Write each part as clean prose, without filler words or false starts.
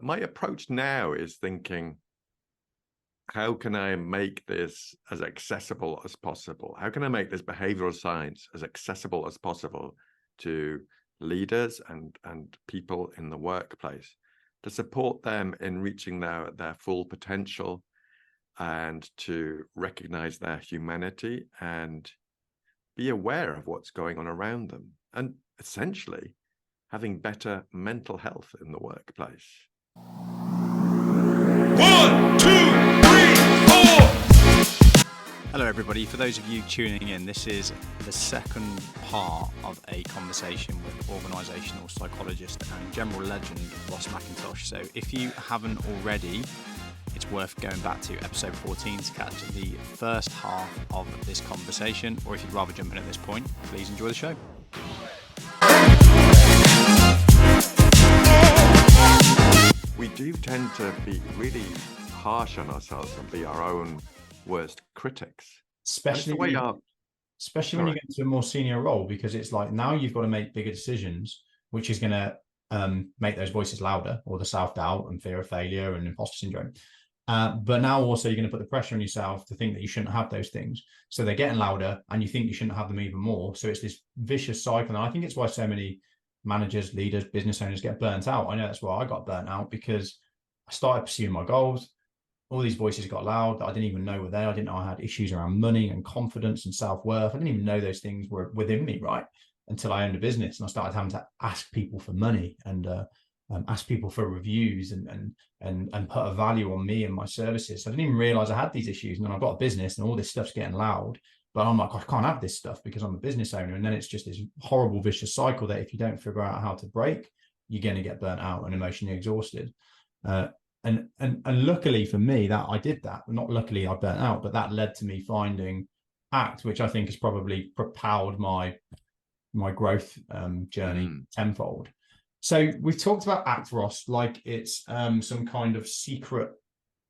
my approach now is thinking, how can I make this as accessible as possible? How can I make this behavioral science as accessible as possible to leaders and people in the workplace, to support them in reaching their full potential and to recognize their humanity and be aware of what's going on around them, and essentially having better mental health in the workplace. 1, 2, 3, 4. Hello everybody, for those of you tuning in, this is the second part of a conversation with organisational psychologist and general legend Ross McIntosh. So if you haven't already, it's worth going back to episode 14 to catch the first half of this conversation, or if you'd rather jump in at this point, please enjoy the show. We do tend to be really harsh on ourselves and be our own worst critics. Especially when you get into a more senior role, because it's like now you've got to make bigger decisions, which is going to make those voices louder, or the self-doubt and fear of failure and imposter syndrome. But now also you're going to put the pressure on yourself to think that you shouldn't have those things. So they're getting louder and you think you shouldn't have them even more. So it's this vicious cycle. And I think it's why so many managers, leaders, business owners get burnt out. I know that's why I got burnt out, because I started pursuing my goals. All these voices got loud that I didn't even know were there. I didn't know I had issues around money and confidence and self-worth. I didn't even know those things were within me, right? Until I owned a business and I started having to ask people for money and ask people for reviews and put a value on me and my services. So I didn't even realize I had these issues. And then I've got a business and all this stuff's getting loud, but I'm like, I can't have this stuff because I'm a business owner. And then it's just this horrible, vicious cycle that if you don't figure out how to break, you're going to get burnt out and emotionally exhausted. And luckily for me that I did that. Not luckily I burnt out, but that led to me finding ACT, which I think has probably propelled my growth journey tenfold. So we've talked about ACT, Ross, like it's some kind of secret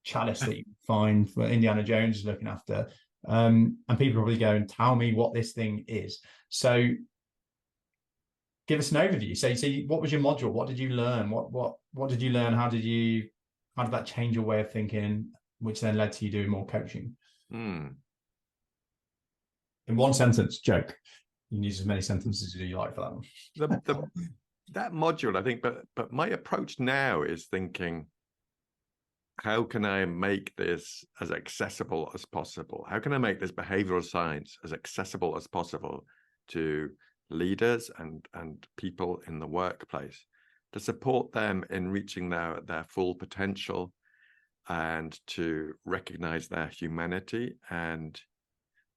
chalice that you find for Indiana Jones is looking after. And people probably go and tell me what this thing is. So give us an overview. So what was your module? What did you learn? What did you learn? How did that change your way of thinking, which then led to you doing more coaching? In one sentence, joke. You can use as many sentences as you like for that one. That module, I think, but my approach now is thinking, how can I make this as accessible as possible? How can I make this behavioral science as accessible as possible to leaders and people in the workplace, to support them in reaching their full potential and to recognize their humanity and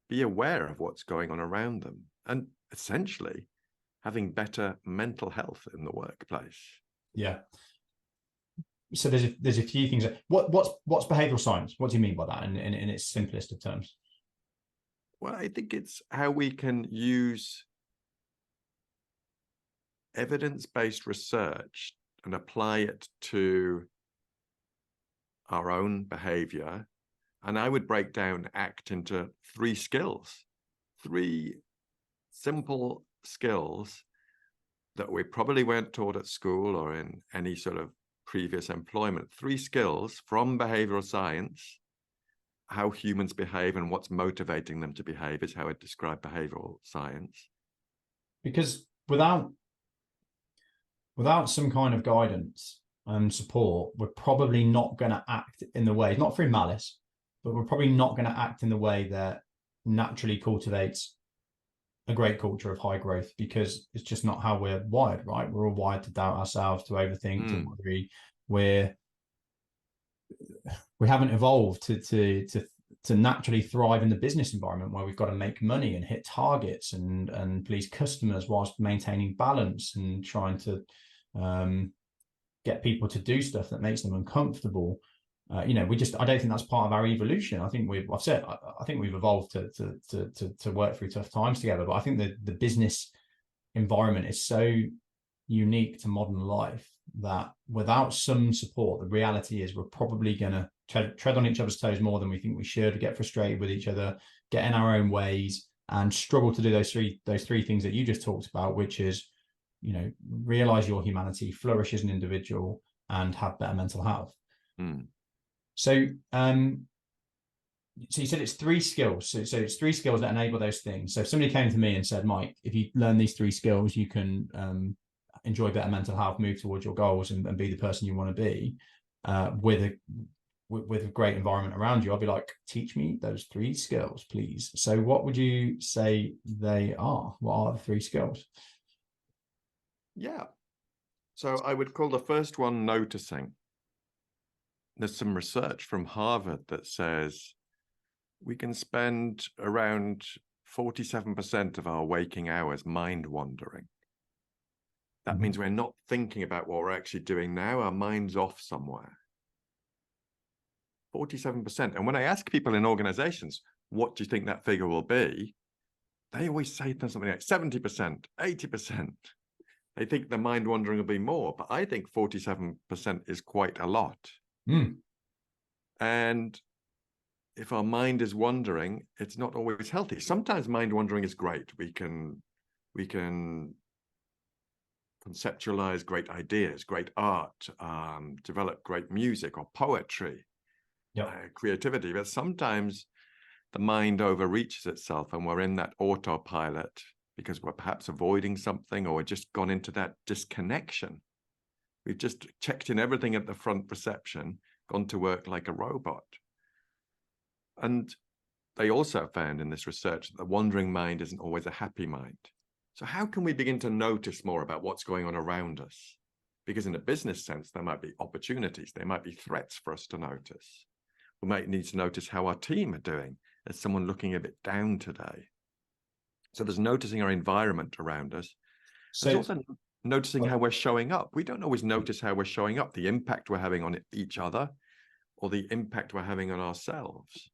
be aware of what's going on around them, and essentially having better mental health in the workplace. Yeah. So there's a few things. What's behavioral science? What do you mean by that in its simplest of terms? Well, I think it's how we can use evidence-based research and apply it to our own behavior. And I would break down ACT into 3 skills, 3 simple skills that we probably weren't taught at school or in any sort of previous employment. 3 skills from behavioral science. How humans behave and what's motivating them to behave is how I describe behavioral science. Because without some kind of guidance and support, we're probably not going to act in the way, not through malice, but we're probably not going to act in the way that naturally cultivates a great culture of high growth, because it's just not how we're wired, right? We're all wired to doubt ourselves, to overthink, to worry. We haven't evolved to naturally thrive in the business environment where we've got to make money and hit targets and please customers whilst maintaining balance and trying to get people to do stuff that makes them uncomfortable. I don't think that's part of our evolution. I think we've evolved to work through tough times together. But I think the business environment is so unique to modern life that without some support, the reality is we're probably going to tread on each other's toes more than we think we should, get frustrated with each other, get in our own ways, and struggle to do those three things that you just talked about, which is, realize your humanity, flourish as an individual, and have better mental health. Mm. So, so you said it's 3 skills. So it's 3 skills that enable those things. So if somebody came to me and said, Mike, if you learn these 3 skills, you can enjoy better mental health, move towards your goals, and be the person you want to be, with a great environment around you. I'll be like, teach me those 3 skills, please. So what would you say they are? What are the 3 skills? Yeah. So I would call the first one noticing. There's some research from Harvard that says we can spend around 47% of our waking hours mind wandering. That means we're not thinking about what we're actually doing now. Our mind's off somewhere. 47%. And when I ask people in organizations, what do you think that figure will be? They always say something like 70%, 80%. They think the mind wandering will be more, but I think 47% is quite a lot. Mm. And if our mind is wandering, it's not always healthy. Sometimes mind wandering is great. We can conceptualize great ideas, great art, develop great music or poetry, creativity. But sometimes the mind overreaches itself and we're in that autopilot because we're perhaps avoiding something, or we're just gone into that disconnection. We've just checked in everything at the front reception, gone to work like a robot. And they also found in this research that the wandering mind isn't always a happy mind. So how can we begin to notice more about what's going on around us? Because in a business sense, there might be opportunities, there might be threats for us to notice. We might need to notice how our team are doing. Is someone looking a bit down today? So there's noticing our environment around us. So there's also noticing how we're showing up. We don't always notice how we're showing up, the impact we're having on each other, or the impact we're having on ourselves.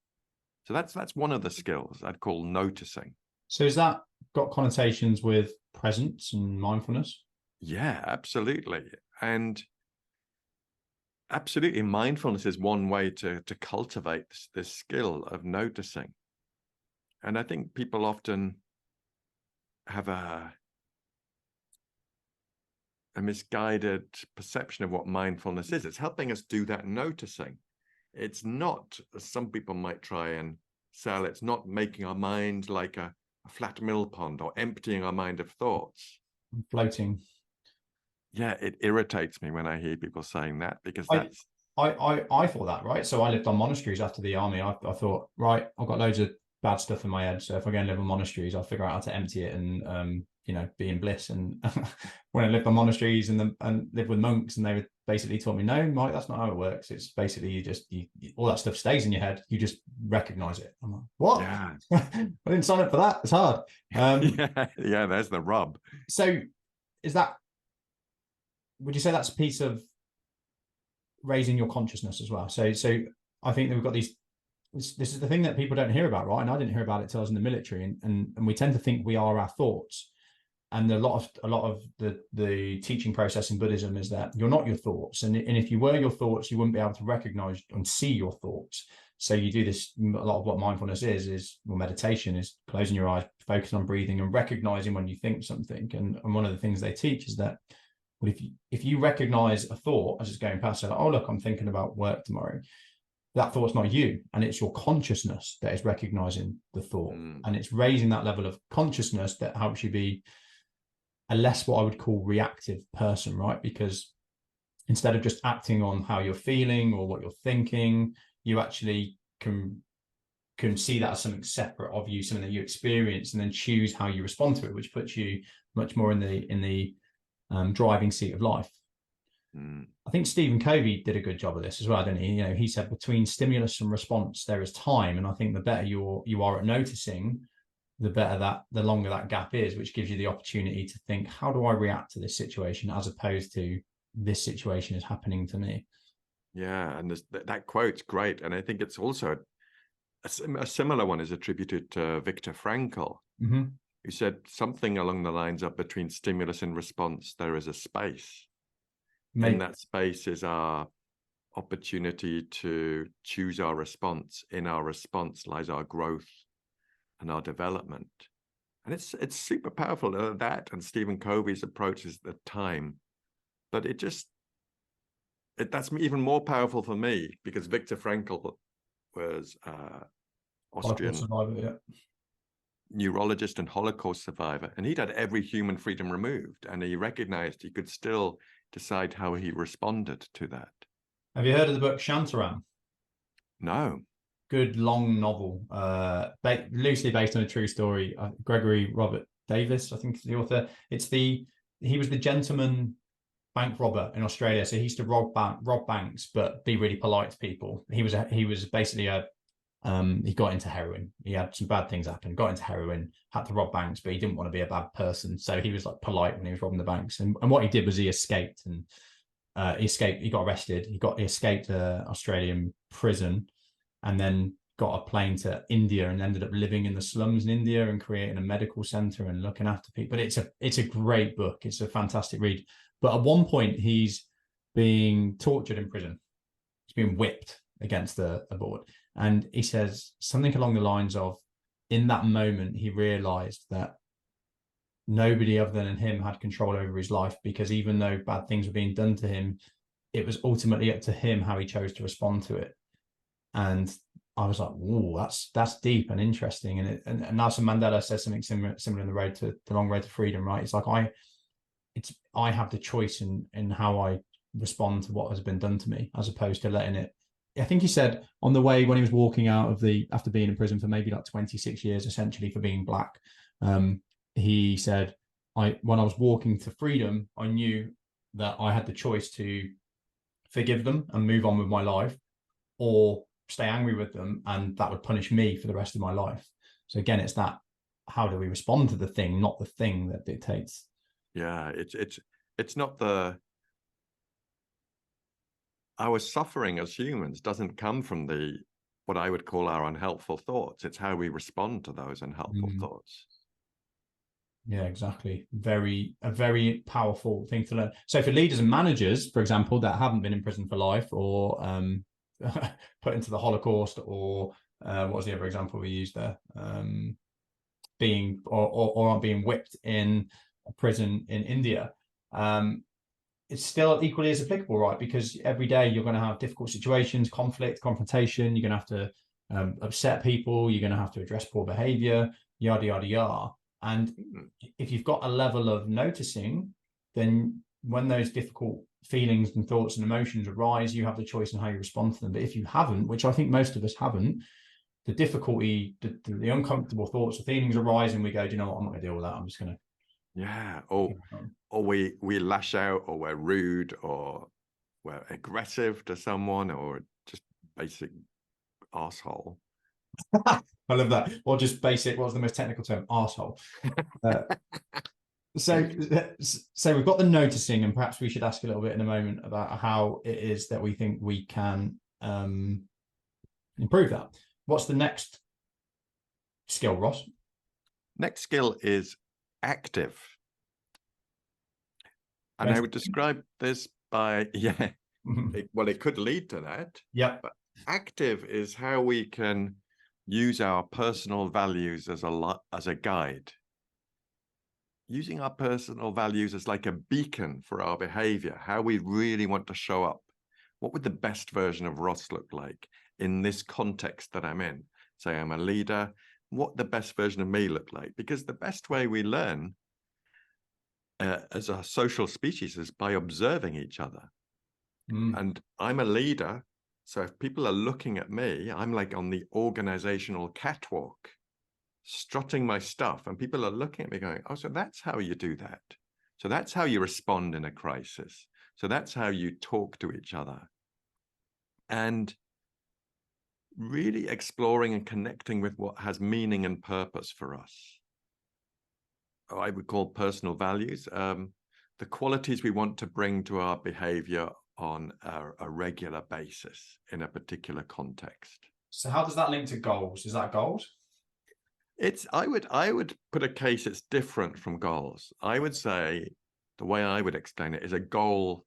So that's one of the skills I'd call noticing. So is that got connotations with presence and mindfulness? Yeah, absolutely. And absolutely, mindfulness is one way to cultivate this skill of noticing. And I think people often have a misguided perception of what mindfulness is. It's helping us do that noticing. It's not, as some people might try and sell, it's not making our mind like a flat mill pond or emptying our mind of thoughts. Floating. Yeah, it irritates me when I hear people saying that, because I thought that, right? So I lived on monasteries after the army. I thought, right, I've got loads of bad stuff in my head. So if I go and live on monasteries, I'll figure out how to empty it and be in bliss. And when I lived on monasteries and lived with monks, and they would basically taught me, no, Mike, that's not how it works. It's basically you all that stuff stays in your head. You just recognize it. I'm like, what? Yeah. I didn't sign up for that. It's hard. Yeah, there's the rub. So would you say that's a piece of raising your consciousness as well? So I think that we've got these. This is the thing that people don't hear about, right? And I didn't hear about it till I was in the military, and we tend to think we are our thoughts. And a lot of the teaching process in Buddhism is that you're not your thoughts, and if you were your thoughts, you wouldn't be able to recognize and see your thoughts. So you do this. A lot of what mindfulness is meditation is closing your eyes, focusing on breathing, and recognizing when you think something. And one of the things they teach is that, well, if you recognize a thought as it's going past, so like, oh look, I'm thinking about work tomorrow. That thought's not you, and it's your consciousness that is recognizing the thought, and it's raising that level of consciousness that helps you be a less what I would call reactive person, right? Because instead of just acting on how you're feeling or what you're thinking, you actually can see that as something separate of you, something that you experience, and then choose how you respond to it, which puts you much more in the driving seat of life. I think Stephen Covey did a good job of this as well, didn't he? He said between stimulus and response there is time, and I think the better you are at noticing, the longer that gap is, which gives you the opportunity to think, how do I react to this situation, as opposed to this situation is happening to me. Yeah, and that quote's great, and I think it's also a similar one is attributed to Viktor Frankl, who said something along the lines of between stimulus and response there is a space. In that space is our opportunity to choose our response. In our response lies our growth and our development. And it's super powerful, that and Stephen Covey's approach is the time. But it just that's even more powerful for me because Viktor Frankl was Austrian survivor, neurologist and Holocaust survivor, and he'd had every human freedom removed, and he recognized he could still decide how he responded to that. Have you heard of the book Shantaram? No. Good long novel, loosely based on a true story. Gregory Robert Davis, I think, is the author. He was the gentleman bank robber in Australia. So he used to rob banks, but be really polite to people. He was basically he got into heroin. He had some bad things happen, got into heroin, had to rob banks, but he didn't want to be a bad person. So he was like polite when he was robbing the banks. And what he did was he escaped, and he got arrested. He escaped Australian prison, and then got a plane to India and ended up living in the slums in India and creating a medical center and looking after people. But it's a great book. It's a fantastic read. But at one point, he's being tortured in prison. He's being whipped against the board. And he says something along the lines of, in that moment, he realized that nobody other than him had control over his life, because even though bad things were being done to him, it was ultimately up to him how he chose to respond to it. And I was like, "Whoa, that's deep and interesting." And Nelson Mandela says something similar in the Long Road to Freedom, right? It's like I have the choice in how I respond to what has been done to me, as opposed to letting it. I think he said on the way when he was walking out of after being in prison for maybe like 26 years, essentially for being black, he said, when I was walking to freedom, I knew that I had the choice to forgive them and move on with my life, or stay angry with them, and that would punish me for the rest of my life. So again, it's that, how do we respond to the thing, not the thing that dictates. Yeah, it's not our suffering as humans doesn't come from what I would call our unhelpful thoughts. It's how we respond to those unhelpful thoughts. Yeah, exactly. A very powerful thing to learn. So for leaders and managers, for example, that haven't been in prison for life, or put into the Holocaust, or what was the other example we used there? Being or being whipped in a prison in India. It's still equally as applicable, right? Because every day you're going to have difficult situations, conflict, confrontation. You're going to have to upset people. You're going to have to address poor behavior, yada, yada, yada. And if you've got a level of noticing, then when those difficult feelings and thoughts and emotions arise, you have the choice in how you respond to them. But if you haven't, which I think most of us haven't, the difficulty, the uncomfortable thoughts or feelings arise, and we go, do you know what, I'm not going to deal with that. I'm just going to. Yeah. Or we lash out, or we're rude, or we're aggressive to someone, or just basic arsehole. I love that. Or just basic, what's the most technical term? Arsehole. So we've got the noticing, and perhaps we should ask a little bit in a moment about how it is that we think we can improve that. What's the next skill, Ross? Next skill is active. And I would describe this by, it could lead to that. Yeah. But active is how we can use our personal values as a guide. Using our personal values as like a beacon for our behavior, how we really want to show up. What would the best version of Ross look like in this context that I'm in? Say I'm a leader, what the best version of me look like? Because the best way we learn as a social species is by observing each other. And I'm a leader, so if people are looking at me, I'm like on the organizational catwalk, strutting my stuff, and people are looking at me going, oh, so that's how you do that. So that's how you respond in a crisis. So that's how you talk to each other. And really exploring and connecting with what has meaning and purpose for us. I would call personal values, the qualities we want to bring to our behavior on a regular basis in a particular context. So how does that link to goals? Is that goals? I would put a case it's different from goals. I would say the way I would explain it is a goal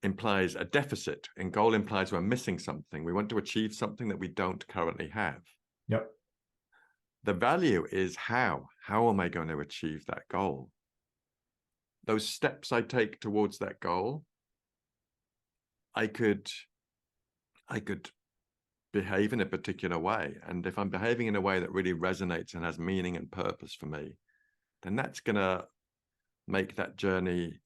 implies a deficit, and goal implies we're missing something. We want to achieve something that we don't currently have. Yep. The value is how am I going to achieve that goal? Those steps I take towards that goal, I could behave in a particular way. And if I'm behaving in a way that really resonates and has meaning and purpose for me, then that's going to make that journey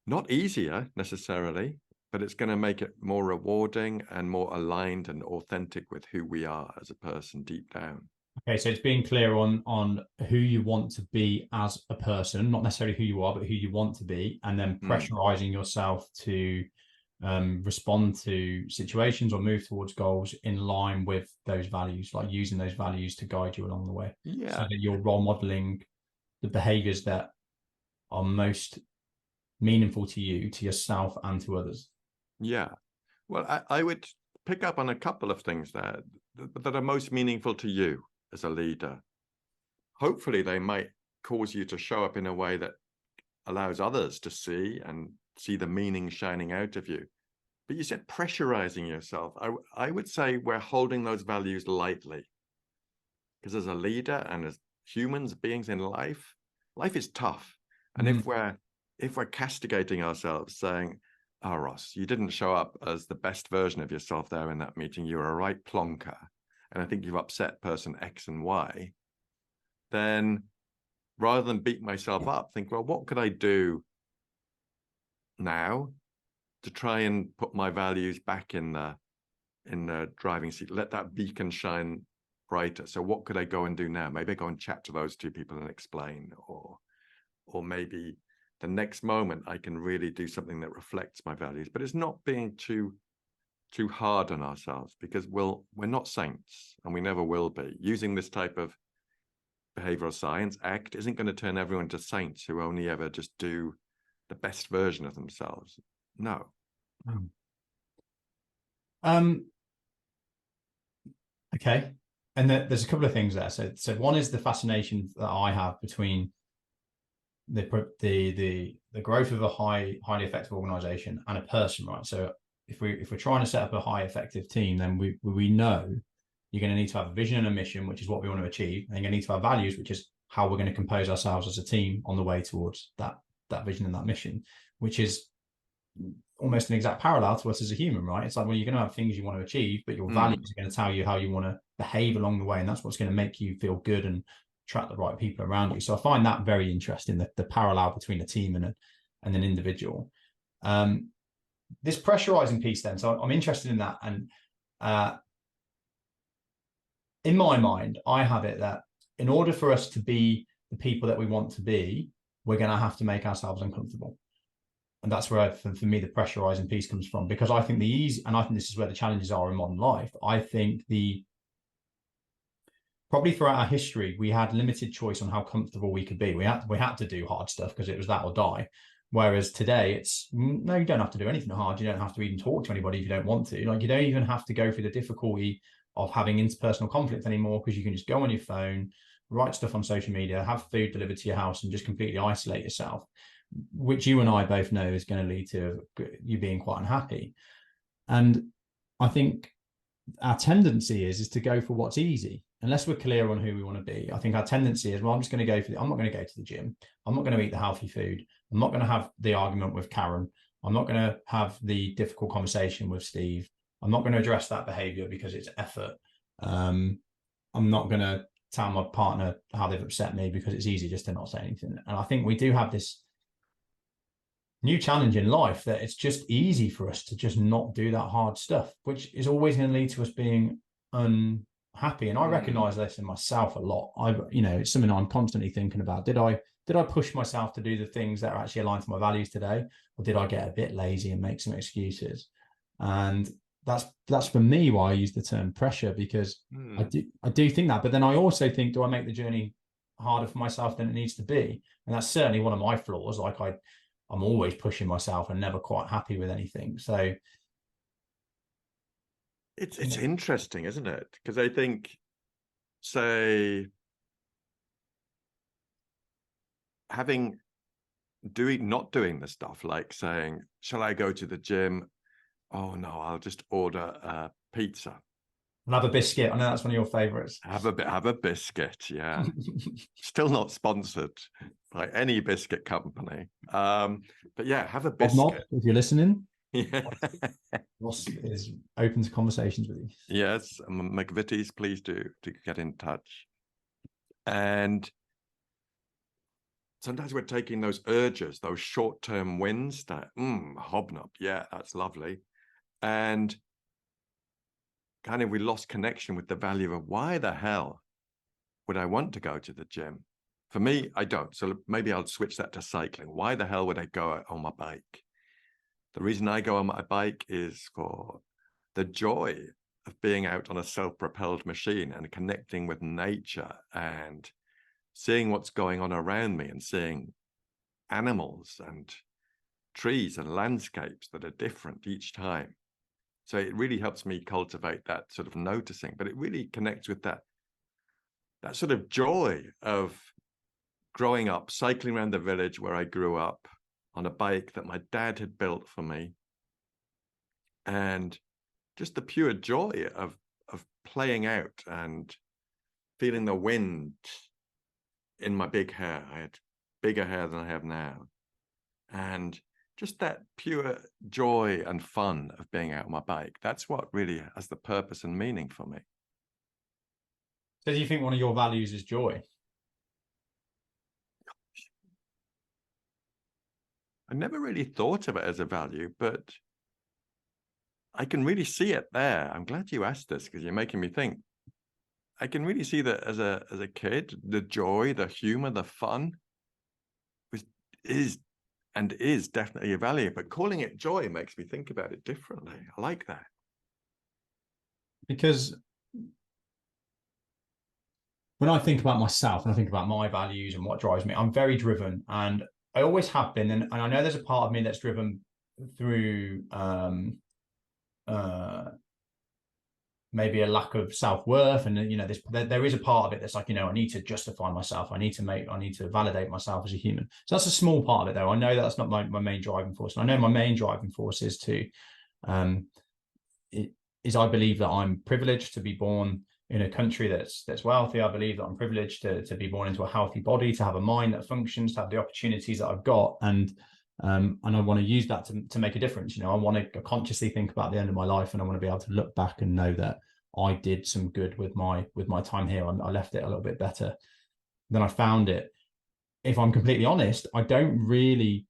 not easier necessarily, but it's going to make it more rewarding and more aligned and authentic with who we are as a person deep down. Okay, so it's being clear on who you want to be as a person, not necessarily who you are, but who you want to be, and then pressurizing yourself to respond to situations or move towards goals in line with those values, like using those values to guide you along the way. Yeah. So that you're role modeling the behaviors that are most meaningful to you, to yourself, and to others. Yeah. Well, I would pick up on a couple of things there that are most meaningful to you as a leader. Hopefully, they might cause you to show up in a way that allows others to see the meaning shining out of you. But you said pressurizing yourself. I would say we're holding those values lightly, because as a leader and as humans, beings in life is tough. And if we're castigating ourselves, saying, "Oh, Ross, you didn't show up as the best version of yourself there in that meeting. You're a right plonker, and I think you've upset person X and Y," then rather than beat myself up, think, well, what could I do now to try and put my values back in the driving seat? Let that beacon shine brighter. So what could I go and do now? Maybe I go and chat to those two people and explain, or maybe the next moment I can really do something that reflects my values. But it's not being too hard on ourselves, because we're not saints, and we never will be. Using this type of behavioral science ACT isn't going to turn everyone to saints who only ever just do the best version of themselves. No. Okay. And there's a couple of things there. So one is the fascination that I have between the growth of a highly effective organization and a person, right? So if we're trying to set up a high effective team, then we know you're going to need to have a vision and a mission, which is what we want to achieve, and you're going to need to have values, which is how we're going to compose ourselves as a team on the way towards that vision and that mission, which is almost an exact parallel to us as a human, right? It's like, well, you're going to have things you want to achieve, but your values are going to tell you how you want to behave along the way, and that's what's going to make you feel good and attract the right people around you. So I find that very interesting, the parallel between a team and an individual. This pressurizing piece then, so I'm interested in that. And in my mind, I have it that in order for us to be the people that we want to be, we're going to have to make ourselves uncomfortable. And that's where, for me, the pressurizing piece comes from, because I think and I think this is where the challenges are in modern life. I think probably throughout our history, we had limited choice on how comfortable we could be. We had to do hard stuff because it was that or die. Whereas today, it's no, you don't have to do anything hard. You don't have to even talk to anybody if you don't want to. Like, you don't even have to go through the difficulty of having interpersonal conflict anymore, because you can just go on your phone, write stuff on social media, have food delivered to your house, and just completely isolate yourself, which you and I both know is going to lead to you being quite unhappy. And I think our tendency is to go for what's easy, unless we're clear on who we want to be. I think our tendency is, well, I'm just going to go I'm not going to go to the gym. I'm not going to eat the healthy food. I'm not going to have the argument with Karen. I'm not going to have the difficult conversation with Steve. I'm not going to address that behavior because it's effort. I'm not going to tell my partner how they've upset me because it's easy just to not say anything. And I think we do have this new challenge in life that it's just easy for us to just not do that hard stuff, which is always going to lead to us being unhappy. And I recognize this in myself a lot. It's something I'm constantly thinking about. Did I push myself to do the things that are actually aligned to my values today, or did I get a bit lazy and make some excuses? And that's for me why I use the term pressure, because I do think that. But then I also think, do I make the journey harder for myself than it needs to be? And that's certainly one of my flaws. Like, I'm always pushing myself and never quite happy with anything. So it's interesting, isn't it? Because I think, say, not doing the stuff, like saying, shall I go to the gym? Oh no, I'll just order a pizza and have a biscuit. I know that's one of your favorites. Have a biscuit, yeah. Still not sponsored by any biscuit company, but yeah, have a biscuit. If you're listening, Yeah. Ross is open to conversations with you. Yes, McVitie's, please do get in touch. And sometimes we're taking those urges, those short-term wins that, hobnob, yeah, that's lovely. And kind of we lost connection with the value of why the hell would I want to go to the gym? For me, I don't. So maybe I'll switch that to cycling. Why the hell would I go out on my bike? The reason I go on my bike is for the joy of being out on a self-propelled machine and connecting with nature and seeing what's going on around me and seeing animals and trees and landscapes that are different each time. So it really helps me cultivate that sort of noticing, but it really connects with that sort of joy of growing up, cycling around the village where I grew up on a bike that my dad had built for me. And just the pure joy of playing out and feeling the wind in my big hair. I had bigger hair than I have now. And just that pure joy and fun of being out on my bike. That's what really has the purpose and meaning for me. So do you think one of your values is joy? I never really thought of it as a value, but I can really see it there. I'm glad you asked this because you're making me think. I can really see that as a kid, the joy, the humor, the fun is definitely a value, but calling it joy makes me think about it differently. I like that. Because when I think about myself and I think about my values and what drives me, I'm very driven, and I always have been. And I know there's a part of me that's driven through maybe a lack of self-worth, and there is a part of it that's like, I need to justify myself, I need to validate myself as a human. So that's a small part of it, though. I know that's not my main driving force, and I know my main driving force is I believe that I'm privileged to be born in a country that's wealthy. I believe that I'm privileged to be born into a healthy body, to have a mind that functions, to have the opportunities that I've got, and I want to use that to make a difference. I want to consciously think about the end of my life, and I want to be able to look back and know that I did some good with my time here. I left it a little bit better than I found it. If I'm completely honest, I don't really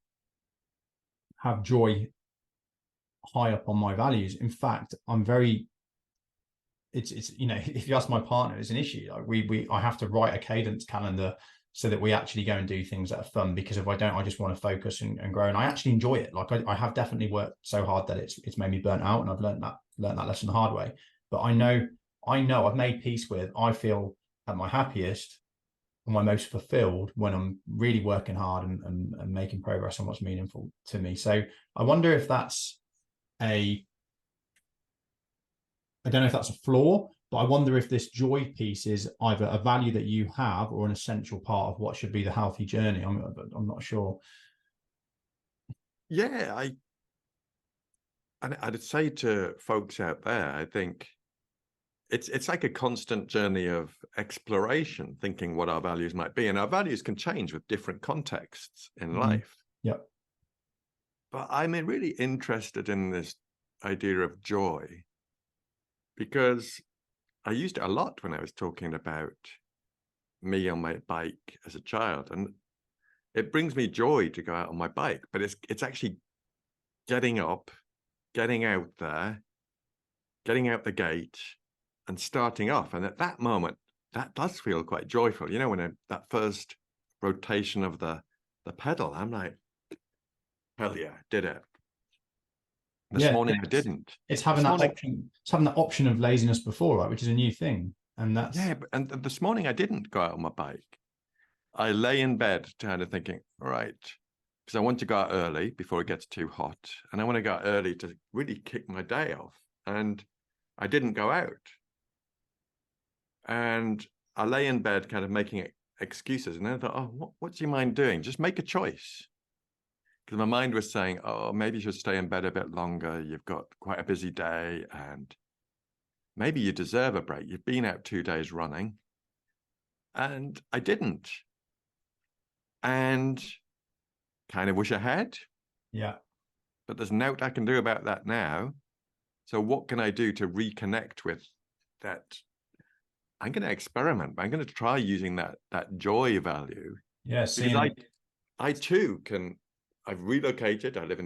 have joy high up on my values. In fact, I'm very. It's if you ask my partner, it's an issue. Like I have to write a cadence calendar so that we actually go and do things that are fun, because if I don't, I just want to focus and grow. And I actually enjoy it. Like I have definitely worked so hard that it's made me burnt out, and I've learned that lesson the hard way. But I know I've made peace with, I feel at my happiest and my most fulfilled when I'm really working hard and making progress on what's meaningful to me. So I wonder if that's I don't know if that's a flaw, but I wonder if this joy piece is either a value that you have or an essential part of what should be the healthy journey. I'm not sure. Yeah, I'd say to folks out there, I think it's like a constant journey of exploration, thinking what our values might be. And our values can change with different contexts in life. Yep. But I'm really interested in this idea of joy, because I used it a lot when I was talking about me on my bike as a child. And it brings me joy to go out on my bike, but it's actually getting up, getting out there, getting out the gate and starting off. And at that moment, that does feel quite joyful. When that first rotation of the pedal, I'm like, hell yeah, did it. This morning I didn't. It's having that option. It's having that option of laziness before, right? Which is a new thing. And that's and this morning I didn't go out on my bike. I lay in bed kind of thinking, all right, because I want to go out early before it gets too hot. And I want to go out early to really kick my day off. And I didn't go out. And I lay in bed kind of making excuses. And then I thought, oh, what's your mind doing? Just make a choice. Because my mind was saying, oh, maybe you should stay in bed a bit longer. You've got quite a busy day and maybe you deserve a break. You've been out 2 days running. And I didn't. And kind of wish I had. Yeah. but there's nothing I can do about that now. So what can I do to reconnect with that? I'm going to experiment. I'm going to try using that joy value. Yeah, because I too can. I've relocated. I live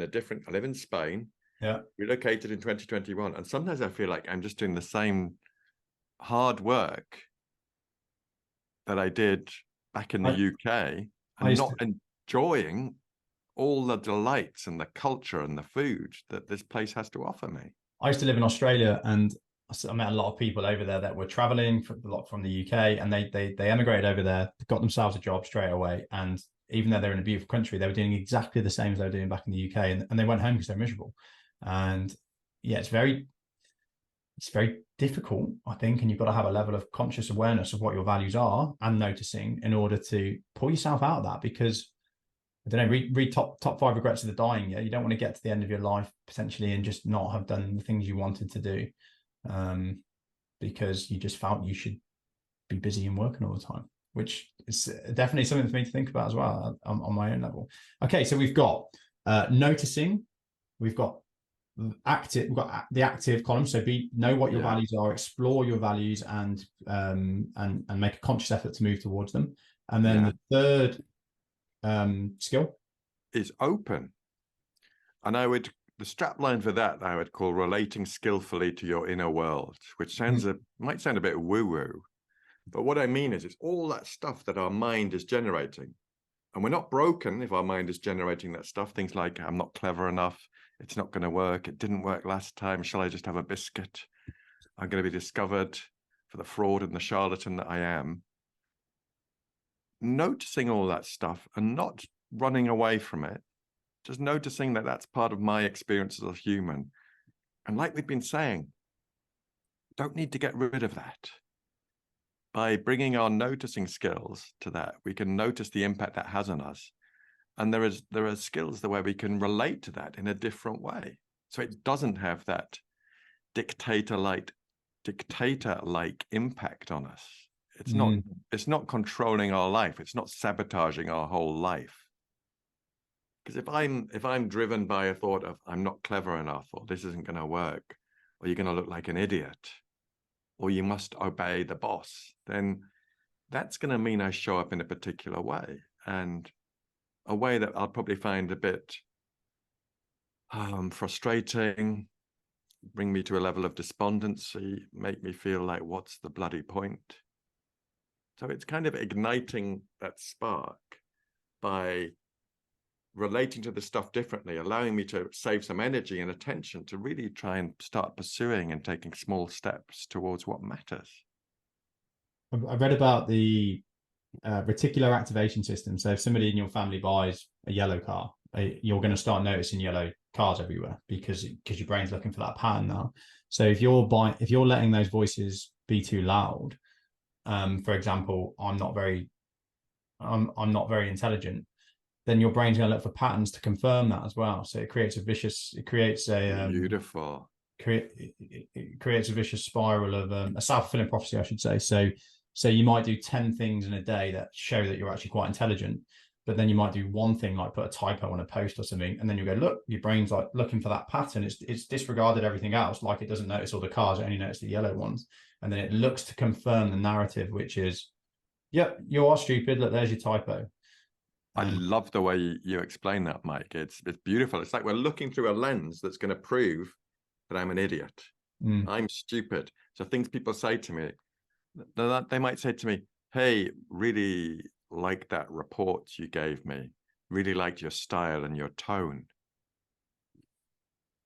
in Spain. Yeah. Relocated in 2021, and sometimes I feel like I'm just doing the same hard work that I did back in the UK, and not enjoying all the delights and the culture and the food that this place has to offer me. I used to live in Australia, and I met a lot of people over there that were traveling a lot from the UK, and they emigrated over there, got themselves a job straight away, and even though they're in a beautiful country, they were doing exactly the same as they were doing back in the UK, and they went home because they're miserable. And yeah, it's very difficult, I think, and you've got to have a level of conscious awareness of what your values are and noticing in order to pull yourself out of that. Because I don't know, read top 5 regrets of the dying. Yeah, you don't want to get to the end of your life potentially and just not have done the things you wanted to do, because you just felt you should be busy and working all the time, which is definitely something for me to think about as well on my own level. Okay, so we've got noticing, we've got active, we've got the active column. So know what your values are, explore your values, and make a conscious effort to move towards them. And then the third skill is open. And the strap line for that I would call relating skillfully to your inner world, which might sound a bit woo-woo, but what I mean is it's all that stuff that our mind is generating. And we're not broken if our mind is generating that stuff. Things like, I'm not clever enough, it's not going to work, it didn't work last time, shall I just have a biscuit? I'm going to be discovered for the fraud and the charlatan that I am. Noticing all that stuff and not running away from it, just noticing that that's part of my experience as a human. And like we've been saying, don't need to get rid of that. By bringing our noticing skills to that, we can notice the impact that has on us. And there are skills where we can relate to that in a different way. So it doesn't have that dictator-like impact on us. It's not controlling our life. It's not sabotaging our whole life. Because if I'm driven by a thought of I'm not clever enough, or this isn't going to work, or you're going to look like an idiot, or you must obey the boss, then that's going to mean I show up in a particular way, and a way that I'll probably find a bit frustrating, bring me to a level of despondency, make me feel like, what's the bloody point? So it's kind of igniting that spark by relating to the stuff differently, allowing me to save some energy and attention to really try and start pursuing and taking small steps towards what matters. I read about the reticular activation system. So if somebody in your family buys a yellow car, you're going to start noticing yellow cars everywhere because your brain's looking for that pattern now. So if you're letting those voices be too loud, for example, I'm not very intelligent, then your brain's going to look for patterns to confirm that as well. So it creates a vicious spiral of a self-fulfilling prophecy, I should say. So you might do 10 things in a day that show that you're actually quite intelligent, but then you might do one thing like put a typo on a post or something, and then you go, look, your brain's like looking for that pattern. It's disregarded everything else, like it doesn't notice all the cars, it only notices the yellow ones. And then it looks to confirm the narrative, which is, yep, you are stupid. Look, there's your typo. I love the way you explain that, Mike. It's beautiful. It's like we're looking through a lens that's going to prove that I'm an idiot. I'm stupid. So things people say to me, they might say to me, hey, really like that report you gave me. Really liked your style and your tone.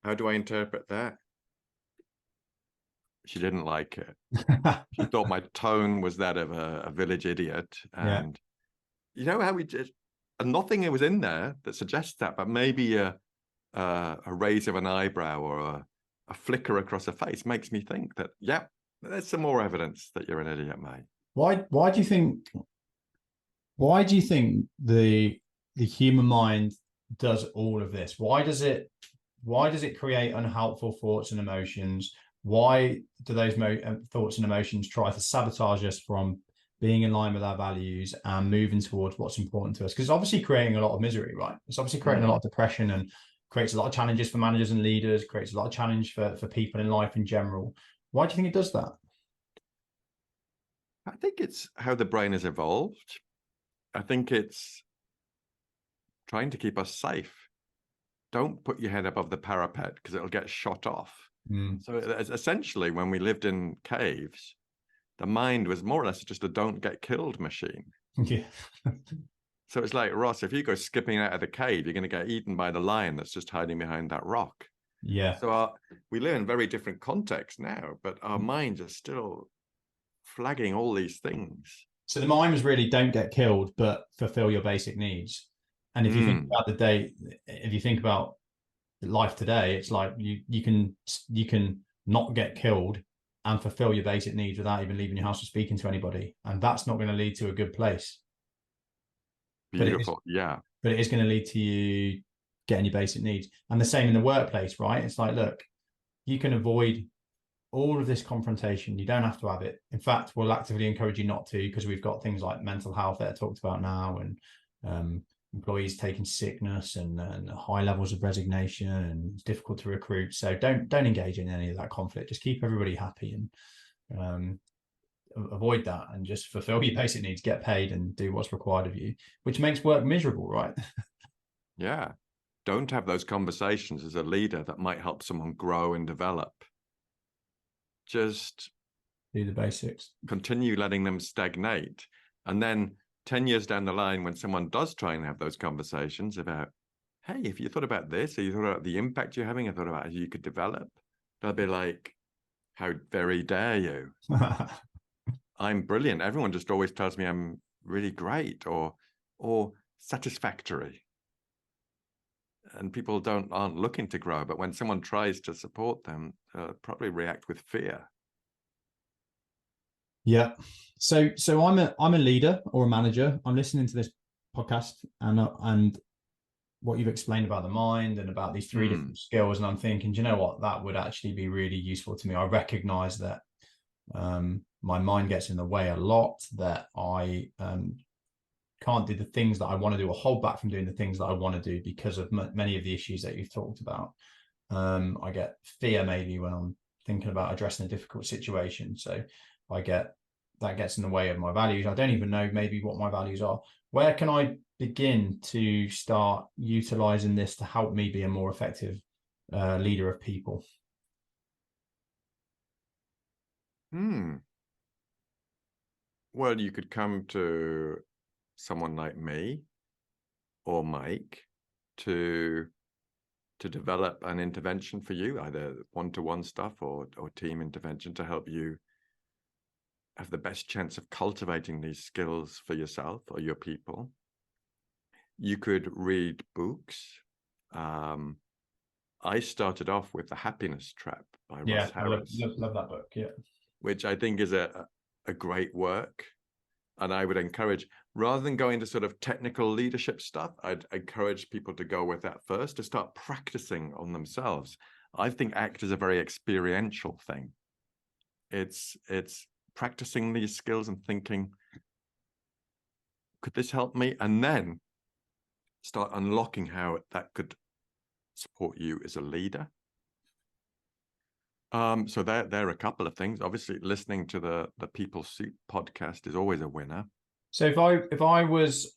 How do I interpret that? She didn't like it. She thought my tone was that of a village idiot. And you know how we just, and nothing was in there that suggests that, but maybe a raise of an eyebrow or a flicker across a face makes me think that, there's some more evidence that you're an idiot, mate. Why do you think the human mind does all of this? Why does it create unhelpful thoughts and emotions? Why do those thoughts and emotions try to sabotage us from being in line with our values and moving towards what's important to us? Because it's obviously creating a lot of misery, right? It's obviously creating a lot of depression creates a lot of challenges for managers and leaders, creates a lot of challenge for people in life in general. Why do you think it does that? I think it's how the brain has evolved. I think it's trying to keep us safe. Don't put your head above the parapet because it'll get shot off. So essentially, when we lived in caves, the mind was more or less just a don't get killed machine. Yeah. So it's like, Ross, if you go skipping out of the cave, you're going to get eaten by the lion that's just hiding behind that rock. Yeah. So we live in very different contexts now, but our minds are still flagging all these things. So the mind was really don't get killed, but fulfill your basic needs. And if you think about the day, if you think about life today, it's like you can not get killed and fulfill your basic needs without even leaving your house or speaking to anybody, and that's not going to lead to a good place. Beautiful. Yeah. But it is going to lead to you getting your basic needs. And the same in the workplace, right? It's like, look, you can avoid all of this confrontation. You don't have to have it. In fact, we'll actively encourage you not to, because we've got things like mental health that are talked about now, and employees taking sickness and high levels of resignation, and it's difficult to recruit. So don't engage in any of that conflict. Just keep everybody happy and avoid that, and just fulfill your basic needs, get paid, and do what's required of you, which makes work miserable, right? Yeah. Don't have those conversations as a leader that might help someone grow and develop. Just do the basics. Continue letting them stagnate. And then 10 years down the line, when someone does try and have those conversations about, hey, if you thought about this, or you thought about the impact you're having, I thought about how you could develop, they'll be like, how very dare you? I'm brilliant. Everyone just always tells me I'm really great or satisfactory. And people aren't looking to grow, but when someone tries to support them, probably react with fear. Yeah. So I'm a leader or a manager. I'm listening to this podcast and what you've explained about the mind and about these three different skills, and I'm thinking, do you know what, that would actually be really useful to me. I recognize that my mind gets in the way a lot, that I can't do the things that I want to do, or hold back from doing the things that I want to do because of many of the issues that you've talked about. I get fear maybe when I'm thinking about addressing a difficult situation. So that gets in the way of my values. I don't even know maybe what my values are. Where can I begin to start utilizing this to help me be a more effective leader of people? Well, you could come to someone like me or Mike to develop an intervention for you, either one-to-one stuff or team intervention, to help you have the best chance of cultivating these skills for yourself or your people. You could read books. I started off with The Happiness Trap by Ross Harris. Love that book. Yeah, which I think is a great work. And I would encourage, rather than going to sort of technical leadership stuff, I'd encourage people to go with that first, to start practicing on themselves. I think ACT is a very experiential thing. It's practicing these skills and thinking, could this help me? And then start unlocking how that could support you as a leader. So there are a couple of things. Obviously, listening to the People Suit podcast is always a winner. So if I was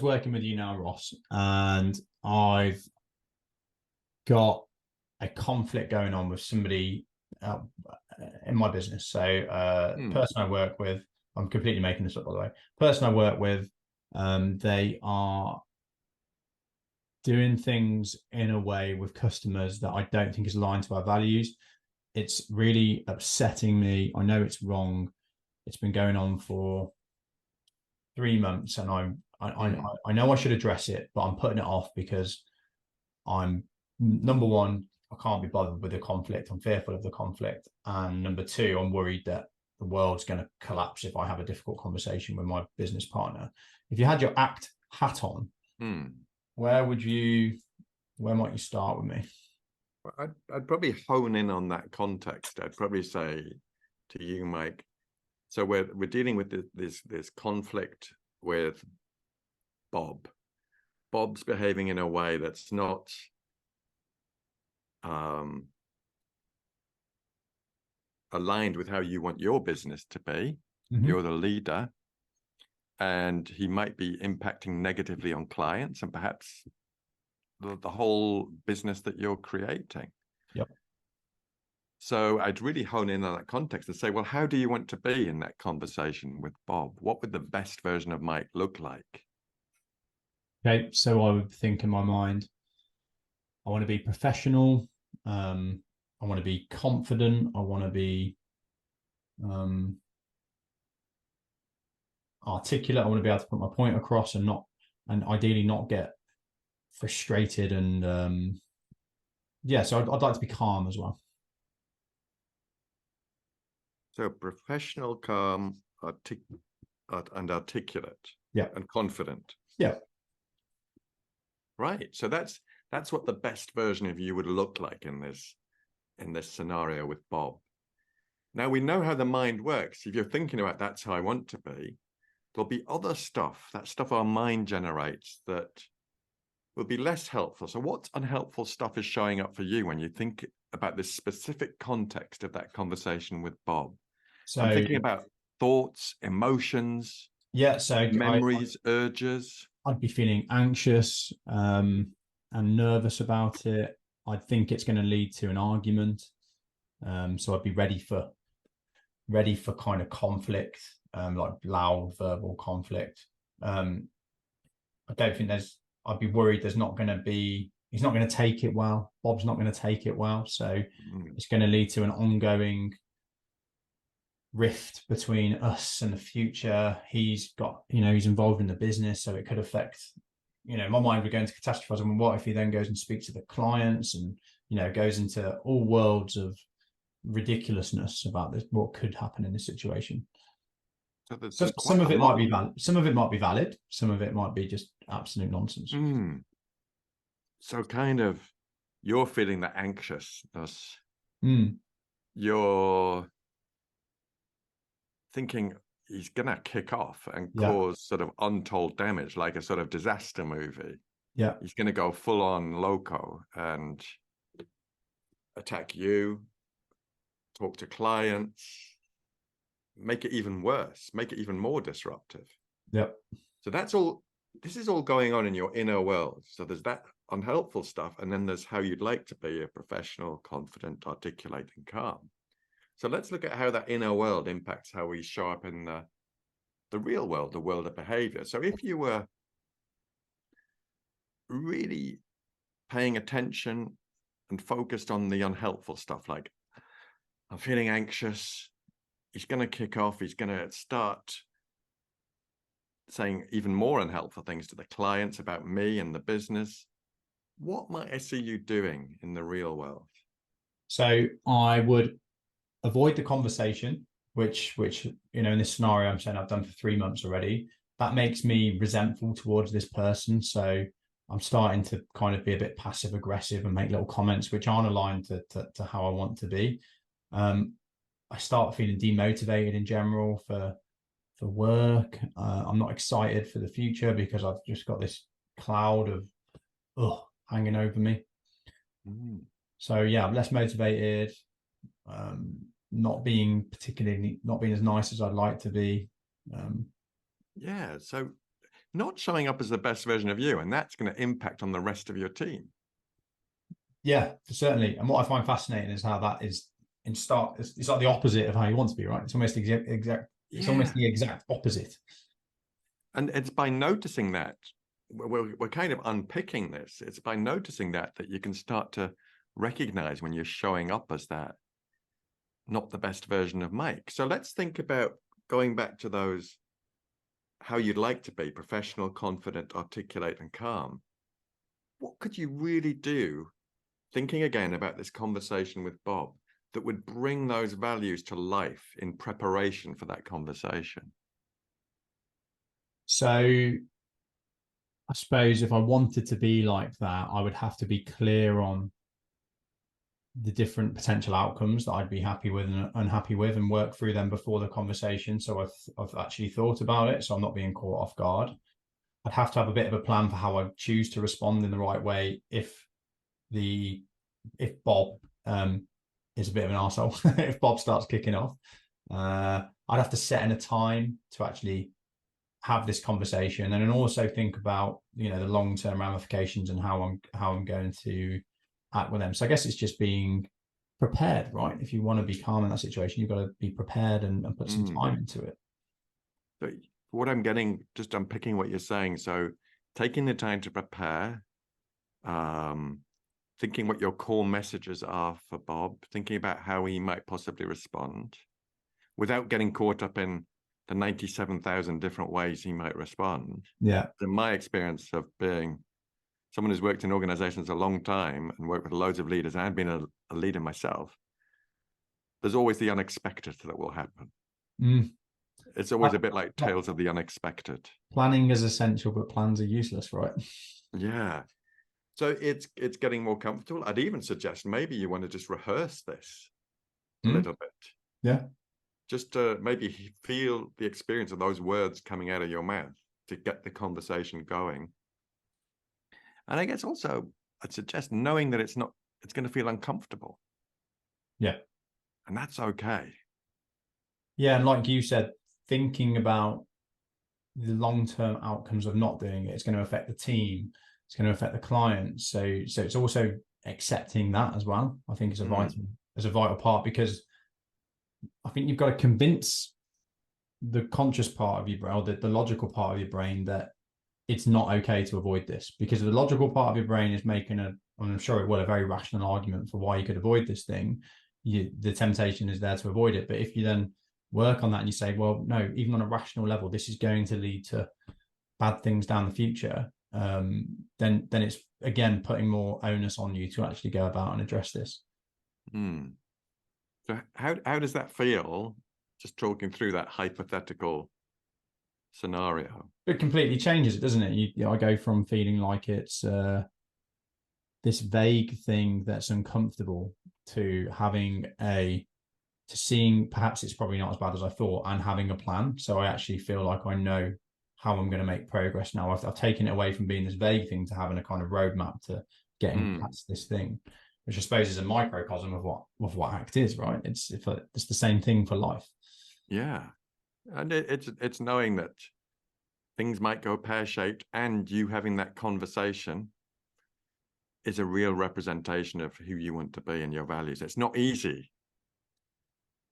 working with you now, Ross, and I've got a conflict going on with somebody in my business. So person I work with, I'm completely making this up, by the way. Person I work with, they are doing things in a way with customers that I don't think is aligned to our values. It's really upsetting me. I know it's wrong. It's been going on for 3 months, and I know I should address it, but I'm putting it off because I'm, number one, I can't be bothered with the conflict. I'm fearful of the conflict. And number two, I'm worried that the world's going to collapse if I have a difficult conversation with my business partner. If you had your ACT hat on, where might you start with me? I'd probably hone in on that context. I'd probably say to you, Mike, so we're dealing with this conflict with Bob. Bob's behaving in a way that's not aligned with how you want your business to be. You're the leader, and he might be impacting negatively on clients and perhaps the whole business that you're creating. Yep. So I'd really hone in on that context and say, well, how do you want to be in that conversation with Bob? What would the best version of Mike look like? Okay, so I would think in my mind, I want to be professional. I want to be confident. I want to be articulate. I want to be able to put my point across and ideally not get frustrated. And so I'd like to be calm as well. So professional, calm, and articulate. Yeah. And confident. Yeah. Right. So that's what the best version of you would look like in this scenario with Bob. Now we know how the mind works. If you're thinking about that's how I want to be, there'll be other stuff, that stuff our mind generates that will be less helpful. So what unhelpful stuff is showing up for you when you think about this specific context of that conversation with Bob? So I'm thinking about thoughts, emotions, memories, urges. I'd be feeling anxious and nervous about it. I'd think it's going to lead to an argument. So I'd be ready for kind of conflict, like loud verbal conflict. I don't think I'd be worried he's not going to take it well. Bob's not going to take it well. So it's going to lead to an ongoing rift between us and the future. He's involved in the business, so it could affect, my mind would go into catastrophize. And what if he then goes and speaks to the clients and, goes into all worlds of ridiculousness about this, what could happen in this situation. So some of it might be valid. Some of it might be valid. Some of it might be just absolute nonsense. So kind of you're feeling the anxiousness. You're thinking he's going to kick off and cause sort of untold damage, like a sort of disaster movie. Yeah. He's going to go full on loco and attack you, talk to clients, make it even worse, make it even more disruptive. Yep. So this is all going on in your inner world. So there's that unhelpful stuff, and then there's how you'd like to be a professional, confident, articulate, and calm. So let's look at how that inner world impacts how we show up in the real world, the world of behavior. So if you were really paying attention and focused on the unhelpful stuff, like I'm feeling anxious, he's going to kick off, he's going to start saying even more unhelpful things to the clients about me and the business, what might I see you doing in the real world? So I would avoid the conversation, which in this scenario I'm saying I've done for 3 months already. That makes me resentful towards this person. So I'm starting to kind of be a bit passive aggressive and make little comments which aren't aligned to how I want to be. I start feeling demotivated in general for work. I'm not excited for the future because I've just got this cloud of hanging over me. So I'm less motivated, not being as nice as I'd like to be. So not showing up as the best version of you, and that's going to impact on the rest of your team. Yeah, certainly. And what I find fascinating is how that is it's like the opposite of how you want to be, right? It's almost almost the exact opposite. And it's by noticing that we're kind of unpicking this. It's by noticing that you can start to recognize when you're showing up as that, not the best version of Mike. So let's think about going back to those, how you'd like to be: professional, confident, articulate, and calm. What could you really do, thinking again about this conversation with Bob, that would bring those values to life in preparation for that conversation? So I suppose if I wanted to be like that, I would have to be clear on the different potential outcomes that I'd be happy with and unhappy with, and work through them before the conversation. So I've actually thought about it, so I'm not being caught off guard. I'd have to have a bit of a plan for how I choose to respond in the right way if Bob is a bit of an arsehole. If Bob starts kicking off, I'd have to set in a time to actually have this conversation, and then also think about, you know, the long-term ramifications and how I'm going to act with them. So I guess it's just being prepared, right? If you want to be calm in that situation, you've got to be prepared and put some time into it. So what I'm getting, just unpicking what you're saying, so taking the time to prepare, thinking what your core messages are for Bob, thinking about how he might possibly respond without getting caught up in the 97,000 different ways he might respond. Yeah. In my experience of being someone who's worked in organizations a long time and worked with loads of leaders and been a leader myself, there's always the unexpected that will happen. It's always a bit like tales of the unexpected. Planning is essential, but plans are useless, right? Yeah. So it's getting more comfortable. I'd even suggest maybe you want to just rehearse this a little bit. Yeah. Just to maybe feel the experience of those words coming out of your mouth to get the conversation going. And I guess also I'd suggest knowing that it's going to feel uncomfortable. Yeah. And that's okay. Yeah. And like you said, thinking about the long-term outcomes of not doing it, it's going to affect the team, it's going to affect the client. So it's also accepting that as well. I think is a vital part, because I think you've got to convince the conscious part of your brain, or the logical part of your brain, that it's not okay to avoid this, because the logical part of your brain is making I'm sure it will, a very rational argument for why you could avoid this thing. The temptation is there to avoid it. But if you then work on that and you say, well, no, even on a rational level, this is going to lead to bad things down the future, then it's again putting more onus on you to actually go about and address this. So how does that feel, just talking through that hypothetical scenario? It completely changes it, doesn't it? I go from feeling like it's this vague thing that's uncomfortable to seeing perhaps it's probably not as bad as I thought, and having a plan. So I actually feel like I know how I'm going to make progress now. I've taken it away from being this vague thing to having a kind of roadmap to getting past this thing, which I suppose is a microcosm of what ACT is, right? It's the same thing for life. Yeah. And it's knowing that things might go pear-shaped, and you having that conversation is a real representation of who you want to be and your values. It's not easy.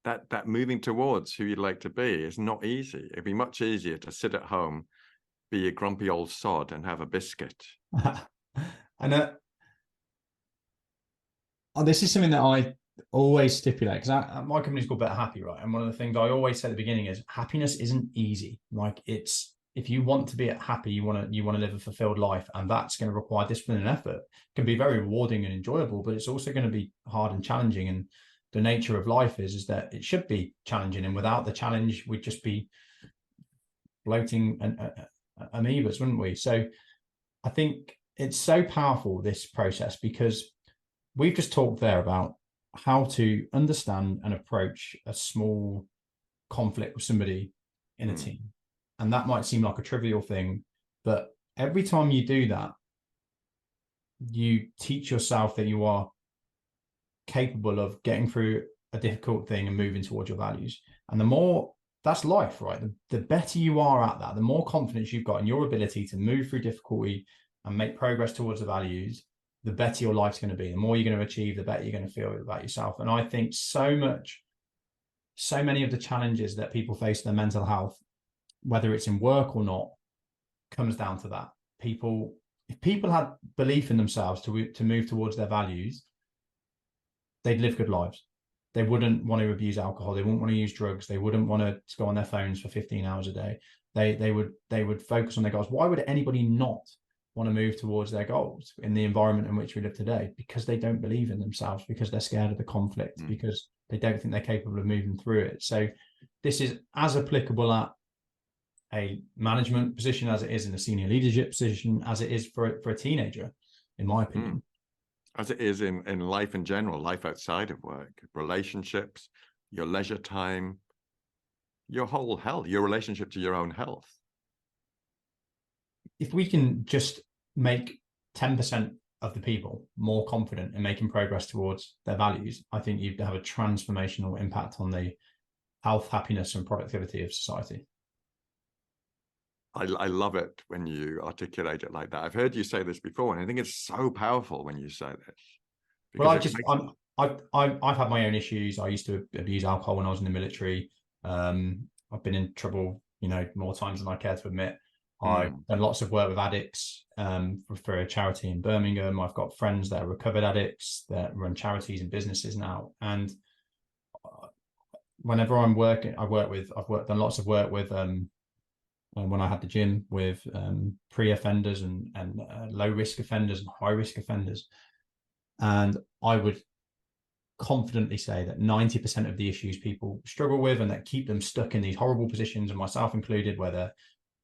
That moving towards who you'd like to be is not easy. It'd be much easier to sit at home, be a grumpy old sod, and have a biscuit. And this is something that I always stipulate, because my company's called Better Happy, right? And one of the things I always say at the beginning is happiness isn't easy. Like, if you want to be happy, you want to live a fulfilled life, and that's going to require discipline and effort. It can be very rewarding and enjoyable, but it's also going to be hard and challenging. And the nature of life is that it should be challenging, and without the challenge, we'd just be floating amoebas, wouldn't we? So I think it's so powerful, this process, because we've just talked there about how to understand and approach a small conflict with somebody in a team. And that might seem like a trivial thing, but every time you do that, you teach yourself that you are capable of getting through a difficult thing and moving towards your values. And the more, that's life, right? The better you are at that, the more confidence you've got in your ability to move through difficulty and make progress towards the values, the better your life's going to be. The more you're going to achieve, the better you're going to feel about yourself. And I think so many of the challenges that people face in their mental health, whether it's in work or not, comes down to that. If people had belief in themselves to move towards their values, they'd live good lives. They wouldn't want to abuse alcohol. They wouldn't want to use drugs. They wouldn't want to go on their phones for 15 hours a day. They would focus on their goals. Why would anybody not want to move towards their goals in the environment in which we live today? Because they don't believe in themselves, because they're scared of the conflict, because they don't think they're capable of moving through it. So this is as applicable at a management position as it is in a senior leadership position, as it is for a teenager, in my opinion. As it is in life in general, life outside of work, relationships, your leisure time, your whole health, your relationship to your own health. if we can just make 10% of the people more confident in making progress towards their values, I think you'd have a transformational impact on the health, happiness, and productivity of society. I love it when you articulate it like that. I've heard you say this before, and I think it's so powerful when you say this. Well, I've had my own issues. I used to abuse alcohol when I was in the military. I've been in trouble, more times than I care to admit. I've done lots of work with addicts for a charity in Birmingham. I've got friends that are recovered addicts that run charities and businesses now. And whenever I'm working, I've done lots of work with when I had the gym with pre-offenders and low risk offenders and high risk offenders. And I would confidently say that 90% of the issues people struggle with and that keep them stuck in these horrible positions, and myself included, where they're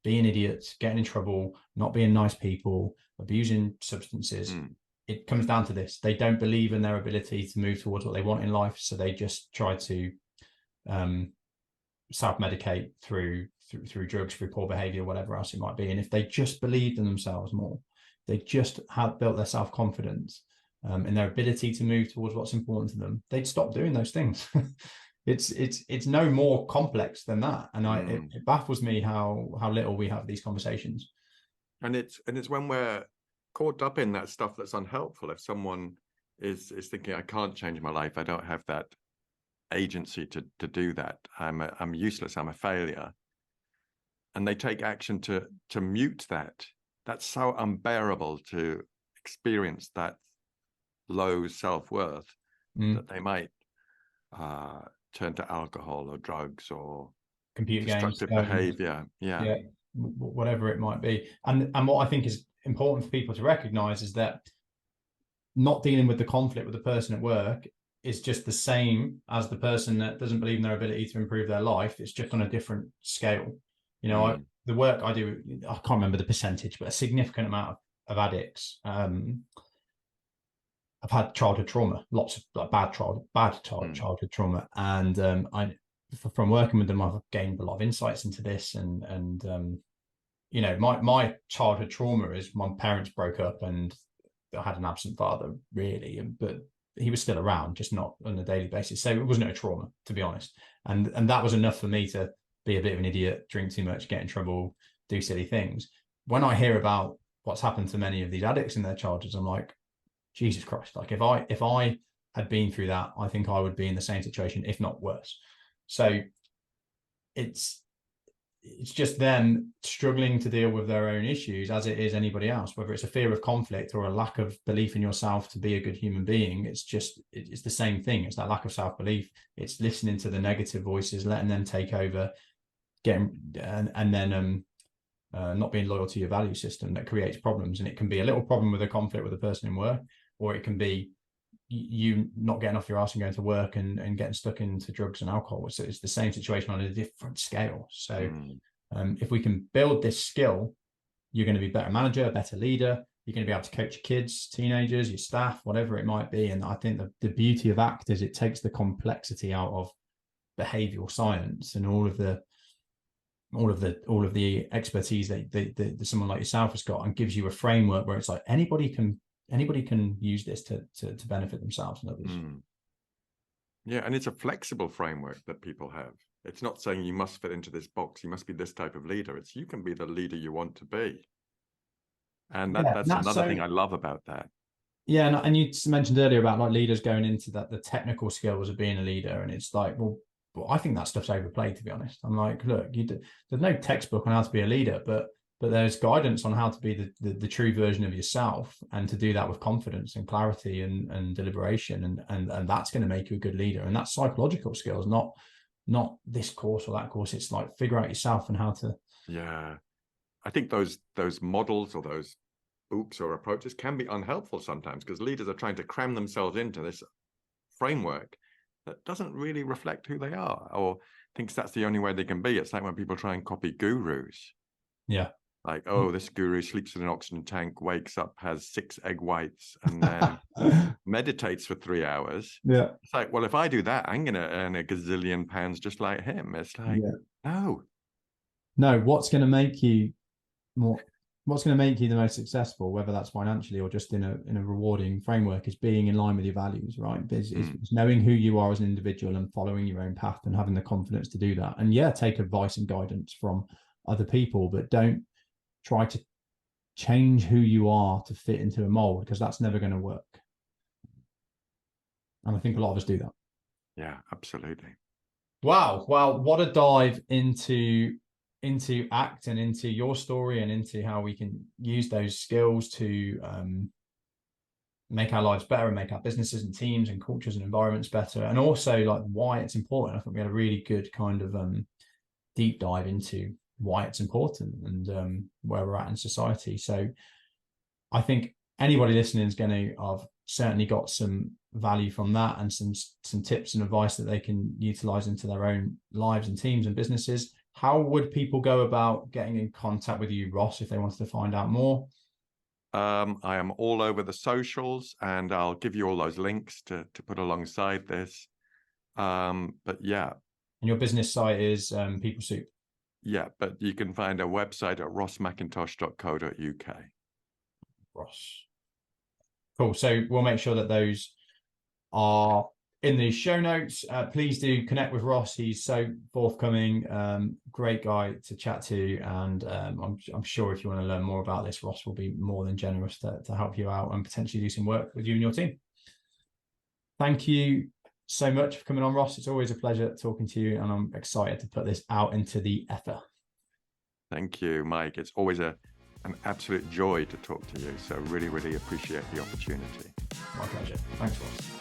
being idiots, getting in trouble, not being nice people, abusing substances, it comes down to this. They don't believe in their ability to move towards what they want in life, so they just try to self-medicate through drugs, through poor behavior, whatever else it might be. And if they just believed in themselves more, they just had built their self-confidence in their ability to move towards what's important to them, they'd stop doing those things. It's no more complex than that. And it baffles me how little we have these conversations. And it's when we're caught up in that stuff that's unhelpful. If someone is thinking, I can't change my life, I don't have that agency to do that, I'm useless, I'm a failure, and they take action to mute that, that's so unbearable to experience that low self-worth that they might turn to alcohol or drugs or computer destructive games, behavior, whatever it might be. And what I think is important for people to recognize is that not dealing with the conflict with the person at work is just the same as the person that doesn't believe in their ability to improve their life. It's just on a different scale. The work I do, I can't remember the percentage, but a significant amount of addicts I've had childhood trauma, lots of like bad childhood trauma, and from working with them, I've gained a lot of insights into this. And my childhood trauma is my parents broke up, and I had an absent father, really, but he was still around, just not on a daily basis. So it wasn't a trauma, to be honest. And that was enough for me to be a bit of an idiot, drink too much, get in trouble, do silly things. When I hear about what's happened to many of these addicts in their childhoods, I'm like, Jesus Christ, like if I had been through that, I think I would be in the same situation, if not worse. So it's just them struggling to deal with their own issues as it is anybody else, whether it's a fear of conflict or a lack of belief in yourself to be a good human being. It's the same thing. It's that lack of self-belief. It's listening to the negative voices, letting them take over, and then not being loyal to your value system that creates problems. And it can be a little problem with a conflict with a person in work, or it can be you not getting off your ass and going to work and getting stuck into drugs and alcohol. So it's the same situation on a different scale. So if we can build this skill, you're going to be a better manager, a better leader. You're going to be able to coach your kids, teenagers, your staff, whatever it might be. And I think the beauty of ACT is it takes the complexity out of behavioral science and all of the expertise that someone like yourself has got, and gives you a framework where it's like anybody can use this to benefit themselves and others. Yeah, and it's a flexible framework that people have. It's not saying you must fit into this box, you must be this type of leader. It's you can be the leader you want to be. And that's another thing I love about that. Yeah, and you mentioned earlier about like leaders going into the technical skills of being a leader, and it's like, well, I think that stuff's overplayed, to be honest. I'm like, look, there's no textbook on how to be a leader, but there's guidance on how to be the true version of yourself, and to do that with confidence and clarity and deliberation, and that's going to make you a good leader. And that's psychological skills, not this course or that course. It's like figure out yourself and how to. Yeah, I think those models or those books or approaches can be unhelpful sometimes, because leaders are trying to cram themselves into this framework that doesn't really reflect who they are, or thinks that's the only way they can be. It's like when people try and copy gurus. Yeah. Like, oh, this guru sleeps in an oxygen tank, wakes up, has 6 egg whites, and then meditates for 3 hours. Yeah. It's like, well, if I do that, I'm going to earn a gazillion pounds just like him. It's like, no. What's going to make you more what's going to make you the most successful, whether that's financially or just in a rewarding framework, is being in line with your values, right? It's knowing who you are as an individual and following your own path and having the confidence to do that. And yeah, take advice and guidance from other people, but don't try to change who you are to fit into a mold, because that's never going to work. And I think a lot of us do that. Yeah, absolutely. Wow. Well, what a dive into ACT and into your story and into how we can use those skills to make our lives better and make our businesses and teams and cultures and environments better, and also like why it's important. I think we had a really good kind of deep dive into why it's important and where we're at in society. So I think anybody listening is going to have certainly got some value from that, and some tips and advice that they can utilize into their own lives and teams and businesses. How would people go about getting in contact with you, Ross, if they wanted to find out more? I am all over the socials, and I'll give you all those links to put alongside this. But yeah. And your business site is People Soup. Yeah, but you can find a website at rossmcintosh.co.uk. Ross. Cool. So we'll make sure that those are in the show notes. Please do connect with Ross. He's so forthcoming, great guy to chat to, and I'm sure if you want to learn more about this, Ross will be more than generous to help you out and potentially do some work with you and your team. Thank you so much for coming on, Ross. It's always a pleasure talking to you, and I'm excited to put this out into the ether. Thank you, Mike. It's always an absolute joy to talk to you. So really, really appreciate the opportunity. My pleasure. Thanks, Ross.